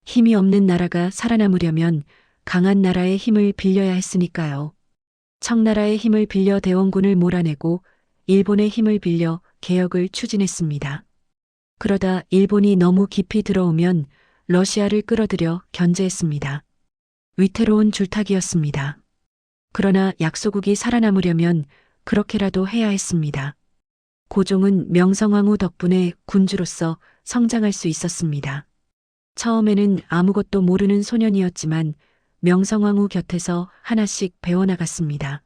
힘이 없는 나라가 살아남으려면 강한 나라의 힘을 빌려야 했으니까요. 청나라의 힘을 빌려 대원군을 몰아내고 일본의 힘을 빌려 개혁을 추진했습니다. 그러다 일본이 너무 깊이 들어오면 러시아를 끌어들여 견제했습니다. 위태로운 줄타기였습니다. 그러나 약소국이 살아남으려면 그렇게라도 해야 했습니다. 고종은 명성황후 덕분에 군주로서 성장할 수 있었습니다. 처음에는 아무것도 모르는 소년이었지만 명성황후 곁에서 하나씩 배워나갔습니다.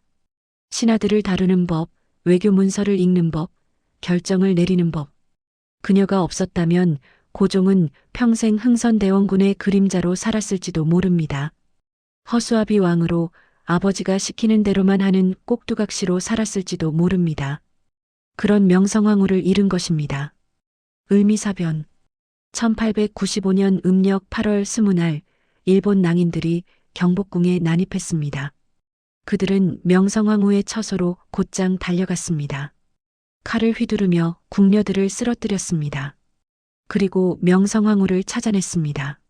신하들을 다루는 법, 외교 문서를 읽는 법, 결정을 내리는 법. 그녀가 없었다면 고종은 평생 흥선대원군의 그림자로 살았을지도 모릅니다. 허수아비 왕으로 아버지가 시키는 대로만 하는 꼭두각시로 살았을지도 모릅니다. 그런 명성황후를 잃은 것입니다. 을미사변 1895년 음력 8월 20날 일본 낭인들이 경복궁에 난입했습니다. 그들은 명성황후의 처소로 곧장 달려갔습니다. 칼을 휘두르며 궁녀들을 쓰러뜨렸습니다. 그리고 명성황후를 찾아냈습니다.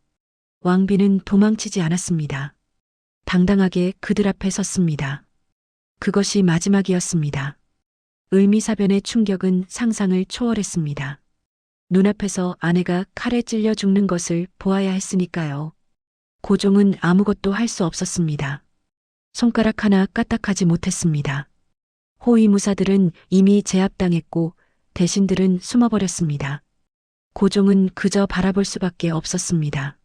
왕비는 도망치지 않았습니다. 당당하게 그들 앞에 섰습니다. 그것이 마지막이었습니다. 을미사변의 충격은 상상을 초월했습니다. 눈앞에서 아내가 칼에 찔려 죽는 것을 보아야 했으니까요. 고종은 아무것도 할 수 없었습니다. 손가락 하나 까딱하지 못했습니다. 호위무사들은 이미 제압당했고 대신들은 숨어버렸습니다. 고종은 그저 바라볼 수밖에 없었습니다.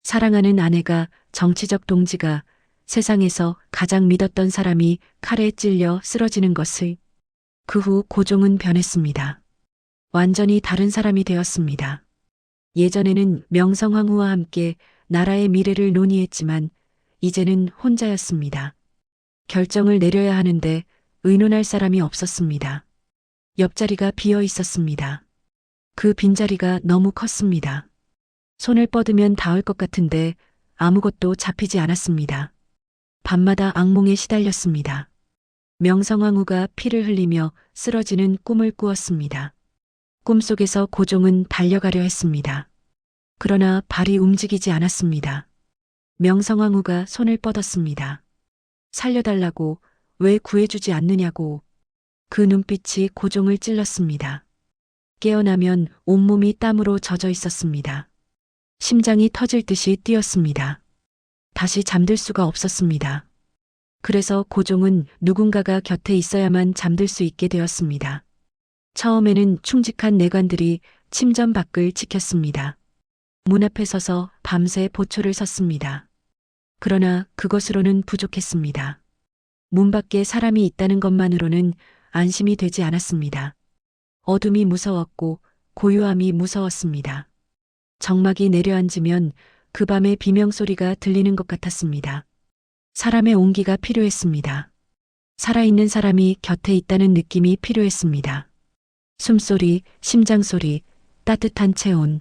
사랑하는 아내가, 정치적 동지가, 세상에서 가장 믿었던 사람이 칼에 찔려 쓰러지는 것을. 그 후 고종은 변했습니다. 완전히 다른 사람이 되었습니다. 예전에는 명성황후와 함께 나라의 미래를 논의했지만 이제는 혼자였습니다. 결정을 내려야 하는데 의논할 사람이 없었습니다. 옆자리가 비어 있었습니다. 그 빈자리가 너무 컸습니다. 손을 뻗으면 닿을 것 같은데 아무것도 잡히지 않았습니다. 밤마다 악몽에 시달렸습니다. 명성황후가 피를 흘리며 쓰러지는 꿈을 꾸었습니다. 꿈속에서 고종은 달려가려 했습니다. 그러나 발이 움직이지 않았습니다. 명성황후가 손을 뻗었습니다. 살려달라고, 왜 구해주지 않느냐고. 그 눈빛이 고종을 찔렀습니다. 깨어나면 온몸이 땀으로 젖어 있었습니다. 심장이 터질 듯이 뛰었습니다. 다시 잠들 수가 없었습니다. 그래서 고종은 누군가가 곁에 있어야만 잠들 수 있게 되었습니다. 처음에는 충직한 내관들이 침전 밖을 지켰습니다. 문 앞에 서서 밤새 보초를 섰습니다. 그러나 그것으로는 부족했습니다. 문 밖에 사람이 있다는 것만으로는 안심이 되지 않았습니다. 어둠이 무서웠고 고요함이 무서웠습니다. 정막이 내려앉으면 그 밤의 비명소리가 들리는 것 같았습니다. 사람의 온기가 필요했습니다. 살아있는 사람이 곁에 있다는 느낌이 필요했습니다. 숨소리, 심장소리, 따뜻한 체온.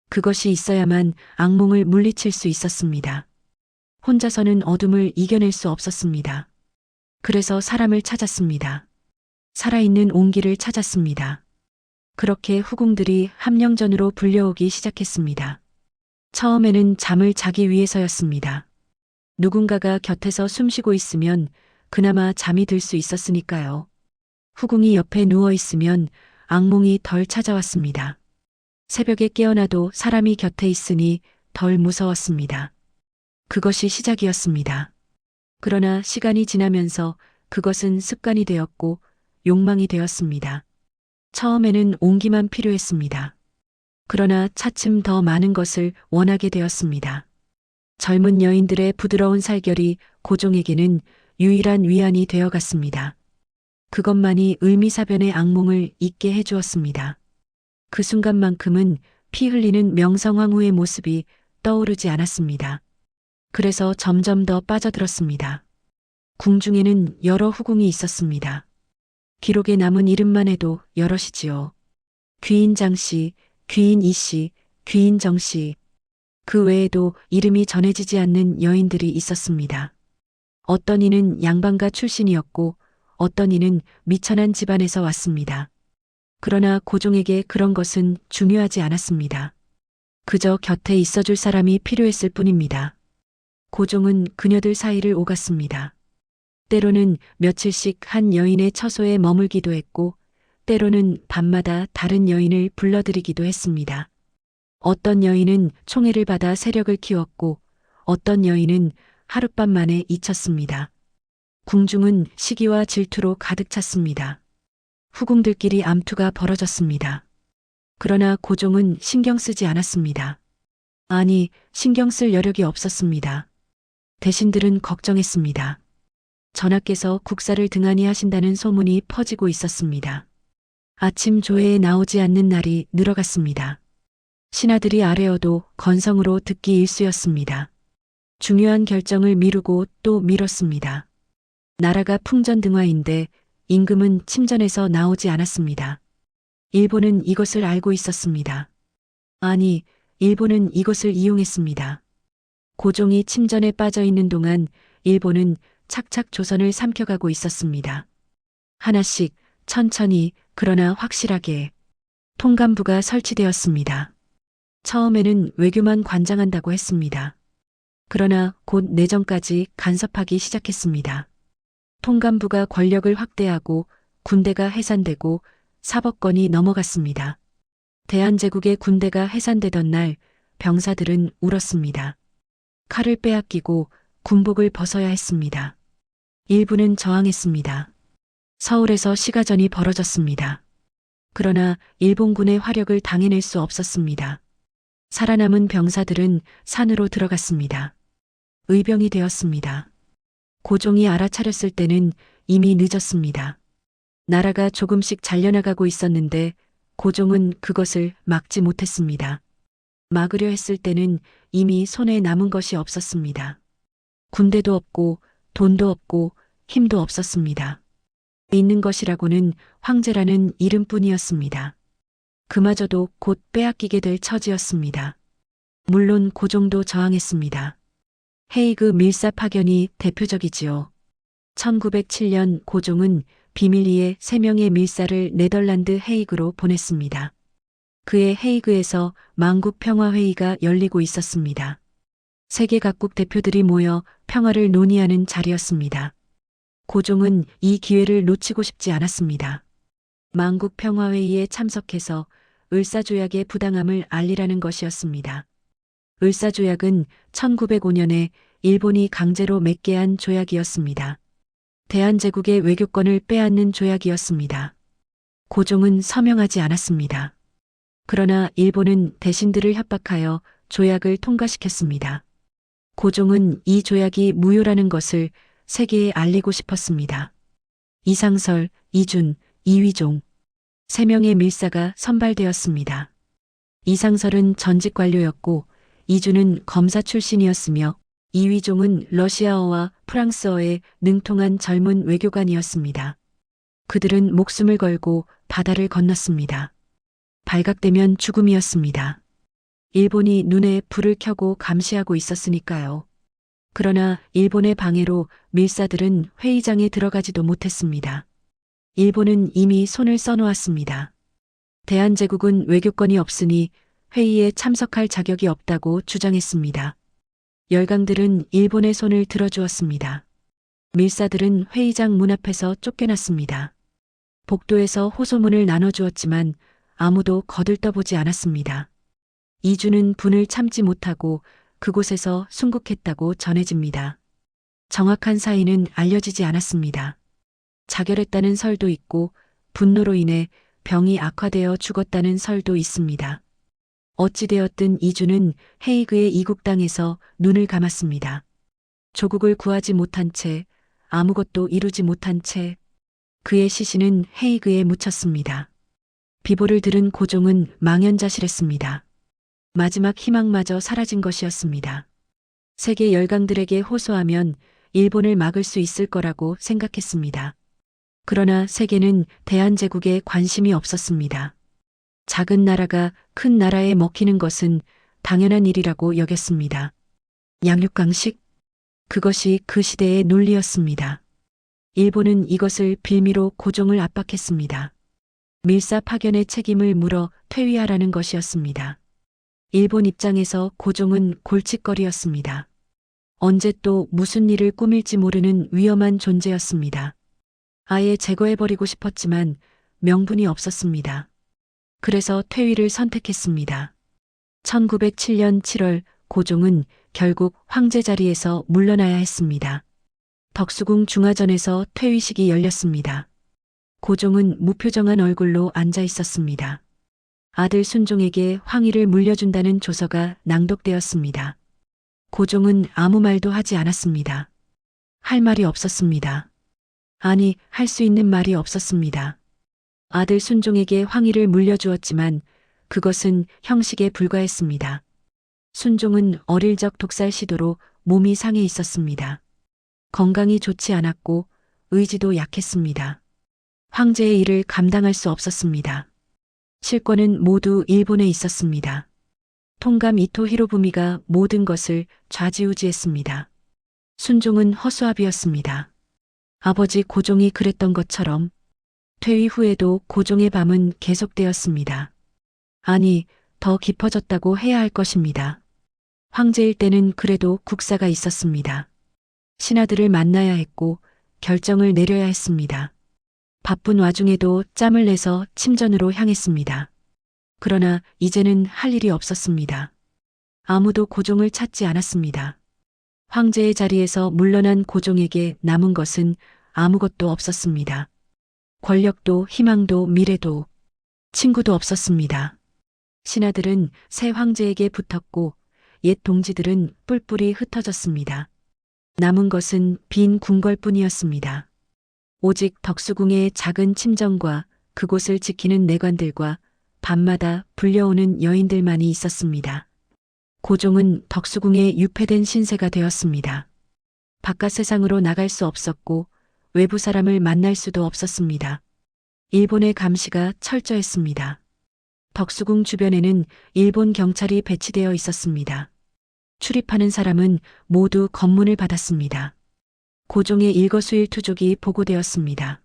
그것이 있어야만 악몽을 물리칠 수 있었습니다. 혼자서는 어둠을 이겨낼 수 없었습니다. 그래서 사람을 찾았습니다. 살아있는 온기를 찾았습니다. 그렇게 후궁들이 함령전으로 불려오기 시작했습니다. 처음에는 잠을 자기 위해서였습니다. 누군가가 곁에서 숨쉬고 있으면 그나마 잠이 들 수 있었으니까요. 후궁이 옆에 누워 있으면 악몽이 덜 찾아왔습니다. 새벽에 깨어나도 사람이 곁에 있으니 덜 무서웠습니다. 그것이 시작이었습니다. 그러나 시간이 지나면서 그것은 습관이 되었고 욕망이 되었습니다. 처음에는 온기만 필요했습니다. 그러나 차츰 더 많은 것을 원하게 되었습니다. 젊은 여인들의 부드러운 살결이 고종에게는 유일한 위안이 되어갔습니다. 그것만이 을미사변의 악몽을 잊게 해주었습니다. 그 순간만큼은 피 흘리는 명성황후의 모습이 떠오르지 않았습니다. 그래서 점점 더 빠져들었습니다. 궁중에는 여러 후궁이 있었습니다. 기록에 남은 이름만 해도 여럿이지요. 귀인 장씨, 귀인 이씨, 귀인 정씨. 그 외에도 이름이 전해지지 않는 여인들이 있었습니다. 어떤 이는 양반가 출신이었고 어떤 이는 미천한 집안에서 왔습니다. 그러나 고종에게 그런 것은 중요하지 않았습니다. 그저 곁에 있어줄 사람이 필요했을 뿐입니다. 고종은 그녀들 사이를 오갔습니다. 때로는 며칠씩 한 여인의 처소에 머물기도 했고 때로는 밤마다 다른 여인을 불러들이기도 했습니다. 어떤 여인은 총애를 받아 세력을 키웠고 어떤 여인은 하룻밤 만에 잊혔습니다. 궁중은 시기와 질투로 가득 찼습니다. 후궁들끼리 암투가 벌어졌습니다. 그러나 고종은 신경 쓰지 않았습니다. 아니, 신경 쓸 여력이 없었습니다. 대신들은 걱정했습니다. 전하께서 국사를 등한히 하신다는 소문이 퍼지고 있었습니다. 아침 조회에 나오지 않는 날이 늘어갔습니다. 신하들이 아뢰어도 건성으로 듣기 일쑤였습니다. 중요한 결정을 미루고 또 미뤘습니다. 나라가 풍전등화인데 임금은 침전에서 나오지 않았습니다. 일본은 이것을 알고 있었습니다. 아니, 일본은 이것을 이용했습니다. 고종이 침전에 빠져 있는 동안 일본은 착착 조선을 삼켜가고 있었습니다. 하나씩 천천히 그러나 확실하게 통감부가 설치되었습니다. 처음에는 외교만 관장한다고 했습니다. 그러나 곧 내정까지 간섭하기 시작했습니다. 통감부가 권력을 확대하고 군대가 해산되고 사법권이 넘어갔습니다. 대한제국의 군대가 해산되던 날 병사들은 울었습니다. 칼을 빼앗기고 군복을 벗어야 했습니다. 일부는 저항했습니다. 서울에서 시가전이 벌어졌습니다. 그러나 일본군의 화력을 당해낼 수 없었습니다. 살아남은 병사들은 산으로 들어갔습니다. 의병이 되었습니다. 고종이 알아차렸을 때는 이미 늦었습니다. 나라가 조금씩 잘려나가고 있었는데 고종은 그것을 막지 못했습니다. 막으려 했을 때는 이미 손에 남은 것이 없었습니다. 군대도 없고 돈도 없고 힘도 없었습니다. 있는 것이라고는 황제라는 이름뿐이었습니다. 그마저도 곧 빼앗기게 될 처지였습니다. 물론 고종도 저항했습니다. 헤이그 밀사 파견이 대표적이지요. 1907년 고종은 비밀리에 3명의 밀사를 네덜란드 헤이그로 보냈습니다. 그의 헤이그에서 만국평화회의가 열리고 있었습니다. 세계 각국 대표들이 모여 평화를 논의하는 자리였습니다. 고종은 이 기회를 놓치고 싶지 않았습니다. 만국평화회의에 참석해서 을사조약의 부당함을 알리라는 것이었습니다. 을사조약은 1905년에 일본이 강제로 맺게 한 조약이었습니다. 대한제국의 외교권을 빼앗는 조약이었습니다. 고종은 서명하지 않았습니다. 그러나 일본은 대신들을 협박하여 조약을 통과시켰습니다. 고종은 이 조약이 무효라는 것을 세계에 알리고 싶었습니다. 이상설, 이준, 이휘종 3명의 밀사가 선발되었습니다. 이상설은 전직 관료였고 이준은 검사 출신이었으며 이휘종은 러시아어와 프랑스어에 능통한 젊은 외교관이었습니다. 그들은 목숨을 걸고 바다를 건넜습니다. 발각되면 죽음이었습니다. 일본이 눈에 불을 켜고 감시하고 있었으니까요. 그러나 일본의 방해로 밀사들은 회의장에 들어가지도 못했습니다. 일본은 이미 손을 써놓았습니다. 대한제국은 외교권이 없으니 회의에 참석할 자격이 없다고 주장했습니다. 열강들은 일본의 손을 들어주었습니다. 밀사들은 회의장 문 앞에서 쫓겨났습니다. 복도에서 호소문을 나눠주었지만 아무도 거들떠보지 않았습니다. 이주는 분을 참지 못하고 그곳에서 순국했다고 전해집니다. 정확한 사인은 알려지지 않았습니다. 자결했다는 설도 있고 분노로 인해 병이 악화되어 죽었다는 설도 있습니다. 어찌되었든 이주는 헤이그의 이국 땅에서 눈을 감았습니다. 조국을 구하지 못한 채 아무것도 이루지 못한 채 그의 시신은 헤이그에 묻혔습니다. 비보를 들은 고종은 망연자실했습니다. 마지막 희망마저 사라진 것이었습니다. 세계 열강들에게 호소하면 일본을 막을 수 있을 거라고 생각했습니다. 그러나 세계는 대한제국에 관심이 없었습니다. 작은 나라가 큰 나라에 먹히는 것은 당연한 일이라고 여겼습니다. 양육강식? 그것이 그 시대의 논리였습니다. 일본은 이것을 빌미로 고종을 압박했습니다. 밀사 파견의 책임을 물어 퇴위하라는 것이었습니다. 일본 입장에서 고종은 골칫거리였습니다. 언제 또 무슨 일을 꾸밀지 모르는 위험한 존재였습니다. 아예 제거해버리고 싶었지만 명분이 없었습니다. 그래서 퇴위를 선택했습니다. 1907년 7월 고종은 결국 황제 자리에서 물러나야 했습니다. 덕수궁 중화전에서 퇴위식이 열렸습니다. 고종은 무표정한 얼굴로 앉아 있었습니다. 아들 순종에게 황위를 물려준다는 조서가 낭독되었습니다. 고종은 아무 말도 하지 않았습니다. 할 말이 없었습니다. 아니, 할 수 있는 말이 없었습니다. 아들 순종에게 황위를 물려주었지만 그것은 형식에 불과했습니다. 순종은 어릴 적 독살 시도로 몸이 상해 있었습니다. 건강이 좋지 않았고 의지도 약했습니다. 황제의 일을 감당할 수 없었습니다. 실권은 모두 일본에 있었습니다. 통감 이토 히로부미가 모든 것을 좌지우지했습니다. 순종은 허수아비였습니다. 아버지 고종이 그랬던 것처럼 퇴위 후에도 고종의 밤은 계속되었습니다. 아니, 더 깊어졌다고 해야 할 것입니다. 황제일 때는 그래도 국사가 있었습니다. 신하들을 만나야 했고 결정을 내려야 했습니다. 바쁜 와중에도 짬을 내서 침전으로 향했습니다. 그러나 이제는 할 일이 없었습니다. 아무도 고종을 찾지 않았습니다. 황제의 자리에서 물러난 고종에게 남은 것은 아무것도 없었습니다. 권력도 희망도 미래도 친구도 없었습니다. 신하들은 새 황제에게 붙었고 옛 동지들은 뿔뿔이 흩어졌습니다. 남은 것은 빈 궁궐뿐이었습니다. 오직 덕수궁의 작은 침정과 그곳을 지키는 내관들과 밤마다 불려오는 여인들만이 있었습니다. 고종은 덕수궁의 유폐된 신세가 되었습니다. 바깥 세상으로 나갈 수 없었고 외부 사람을 만날 수도 없었습니다. 일본의 감시가 철저했습니다. 덕수궁 주변에는 일본 경찰이 배치되어 있었습니다. 출입하는 사람은 모두 검문을 받았습니다. 고종의 일거수일투족이 보고되었습니다.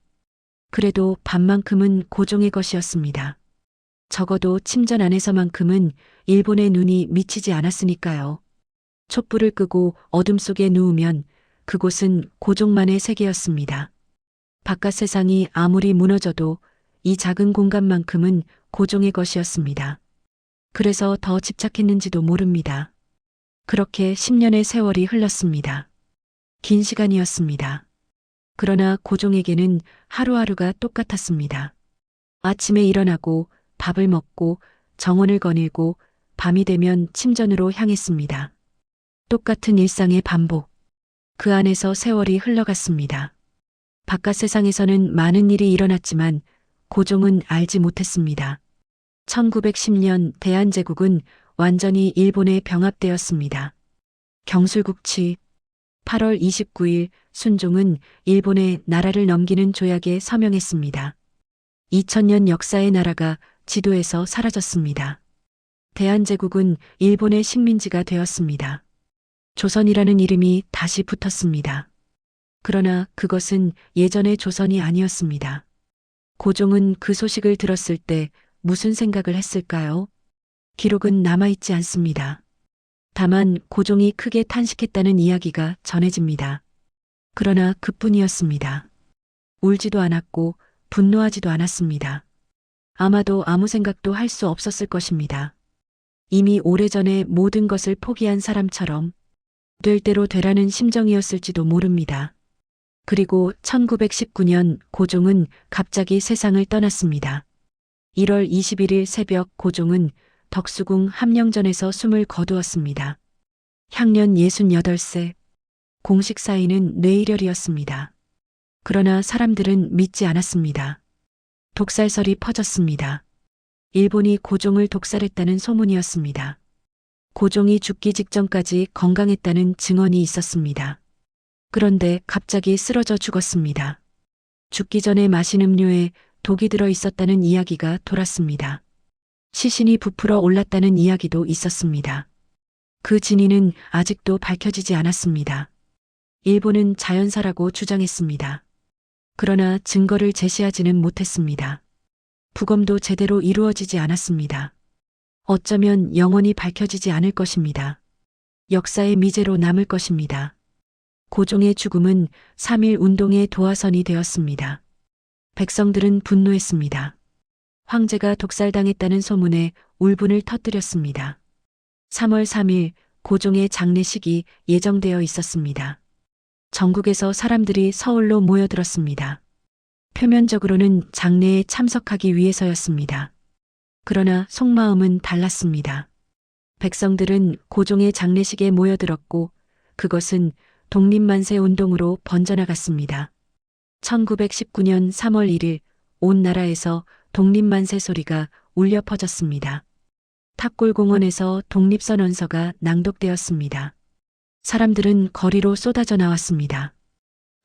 그래도 밤만큼은 고종의 것이었습니다. 적어도 침전 안에서만큼은 일본의 눈이 미치지 않았으니까요. 촛불을 끄고 어둠 속에 누우면 그곳은 고종만의 세계였습니다. 바깥 세상이 아무리 무너져도 이 작은 공간만큼은 고종의 것이었습니다. 그래서 더 집착했는지도 모릅니다. 그렇게 10년의 세월이 흘렀습니다. 긴 시간이었습니다. 그러나 고종에게는 하루하루가 똑같았습니다. 아침에 일어나고 밥을 먹고 정원을 거닐고 밤이 되면 침전으로 향했습니다. 똑같은 일상의 반복. 그 안에서 세월이 흘러갔습니다. 바깥 세상에서는 많은 일이 일어났지만 고종은 알지 못했습니다. 1910년 대한제국은 완전히 일본에 병합되었습니다. 경술국치 8월 29일 순종은 일본에 나라를 넘기는 조약에 서명했습니다. 2000년 역사의 나라가 지도에서 사라졌습니다. 대한제국은 일본의 식민지가 되었습니다. 조선이라는 이름이 다시 붙었습니다. 그러나 그것은 예전의 조선이 아니었습니다. 고종은 그 소식을 들었을 때 무슨 생각을 했을까요? 기록은 남아있지 않습니다. 다만 고종이 크게 탄식했다는 이야기가 전해집니다. 그러나 그뿐이었습니다. 울지도 않았고 분노하지도 않았습니다. 아마도 아무 생각도 할 수 없었을 것입니다. 이미 오래전에 모든 것을 포기한 사람처럼 될 대로 되라는 심정이었을지도 모릅니다. 그리고 1919년 고종은 갑자기 세상을 떠났습니다. 1월 21일 새벽 고종은 덕수궁 함령전에서 숨을 거두었습니다. 향년 68세. 공식 사인은 뇌일혈이었습니다. 그러나 사람들은 믿지 않았습니다. 독살설이 퍼졌습니다. 일본이 고종을 독살했다는 소문이었습니다. 고종이 죽기 직전까지 건강했다는 증언이 있었습니다. 그런데 갑자기 쓰러져 죽었습니다. 죽기 전에 마신 음료에 독이 들어 있었다는 이야기가 돌았습니다. 시신이 부풀어 올랐다는 이야기도 있었습니다. 그 진위는 아직도 밝혀지지 않았습니다. 일본은 자연사라고 주장했습니다. 그러나 증거를 제시하지는 못했습니다. 부검도 제대로 이루어지지 않았습니다. 어쩌면 영원히 밝혀지지 않을 것입니다. 역사의 미제로 남을 것입니다. 고종의 죽음은 3.1 운동의 도화선이 되었습니다. 백성들은 분노했습니다. 황제가 독살당했다는 소문에 울분을 터뜨렸습니다. 3월 3일 고종의 장례식이 예정되어 있었습니다. 전국에서 사람들이 서울로 모여들었습니다. 표면적으로는 장례에 참석하기 위해서였습니다. 그러나 속마음은 달랐습니다. 백성들은 고종의 장례식에 모여들었고 그것은 독립만세 운동으로 번져나갔습니다. 1919년 3월 1일 온 나라에서 독립만세 소리가 울려 퍼졌습니다. 탑골공원에서 독립선언서가 낭독되었습니다. 사람들은 거리로 쏟아져 나왔습니다.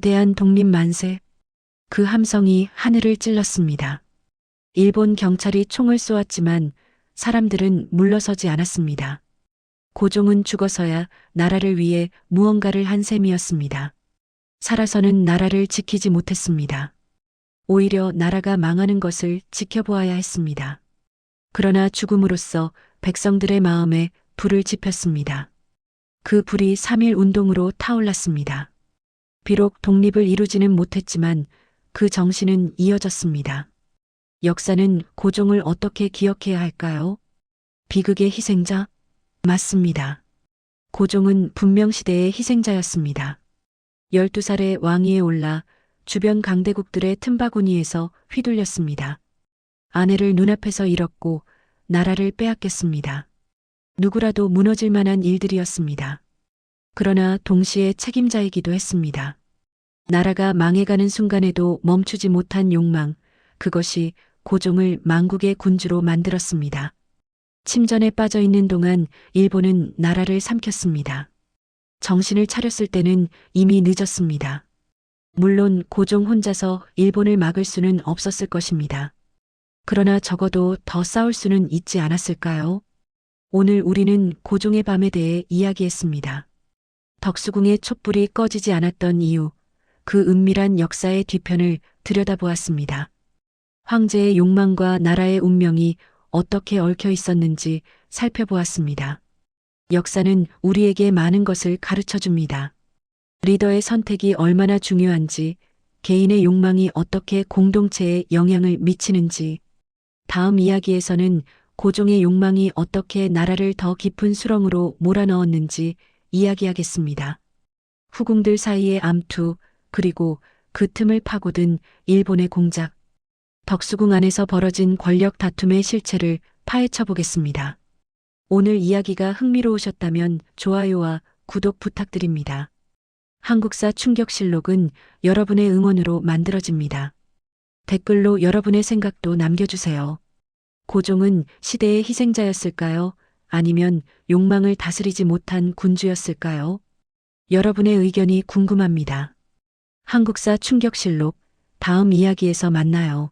대한 독립만세. 그 함성이 하늘을 찔렀습니다. 일본 경찰이 총을 쏘았지만 사람들은 물러서지 않았습니다. 고종은 죽어서야 나라를 위해 무언가를 한 셈이었습니다. 살아서는 나라를 지키지 못했습니다. 오히려 나라가 망하는 것을 지켜보아야 했습니다. 그러나 죽음으로써 백성들의 마음에 불을 지폈습니다. 그 불이 3.1 운동으로 타올랐습니다. 비록 독립을 이루지는 못했지만 그 정신은 이어졌습니다. 역사는 고종을 어떻게 기억해야 할까요? 비극의 희생자? 맞습니다. 고종은 분명시대의 희생자였습니다. 12살에 왕위에 올라 주변 강대국들의 틈바구니에서 휘둘렸습니다. 아내를 눈앞에서 잃었고 나라를 빼앗겼습니다. 누구라도 무너질 만한 일들이었습니다. 그러나 동시에 책임자이기도 했습니다. 나라가 망해가는 순간에도 멈추지 못한 욕망, 그것이 고종을 망국의 군주로 만들었습니다. 침전에 빠져 있는 동안 일본은 나라를 삼켰습니다. 정신을 차렸을 때는 이미 늦었습니다. 물론 고종 혼자서 일본을 막을 수는 없었을 것입니다. 그러나 적어도 더 싸울 수는 있지 않았을까요? 오늘 우리는 고종의 밤에 대해 이야기했습니다. 덕수궁의 촛불이 꺼지지 않았던 이유, 그 은밀한 역사의 뒤편을 들여다보았습니다. 황제의 욕망과 나라의 운명이 어떻게 얽혀 있었는지 살펴보았습니다. 역사는 우리에게 많은 것을 가르쳐 줍니다. 리더의 선택이 얼마나 중요한지, 개인의 욕망이 어떻게 공동체에 영향을 미치는지, 다음 이야기에서는 고종의 욕망이 어떻게 나라를 더 깊은 수렁으로 몰아넣었는지 이야기하겠습니다. 후궁들 사이의 암투, 그리고 그 틈을 파고든 일본의 공작, 덕수궁 안에서 벌어진 권력 다툼의 실체를 파헤쳐 보겠습니다. 오늘 이야기가 흥미로우셨다면 좋아요와 구독 부탁드립니다. 한국사 충격실록은 여러분의 응원으로 만들어집니다. 댓글로 여러분의 생각도 남겨주세요. 고종은 시대의 희생자였을까요? 아니면 욕망을 다스리지 못한 군주였을까요? 여러분의 의견이 궁금합니다. 한국사 충격실록 다음 이야기에서 만나요.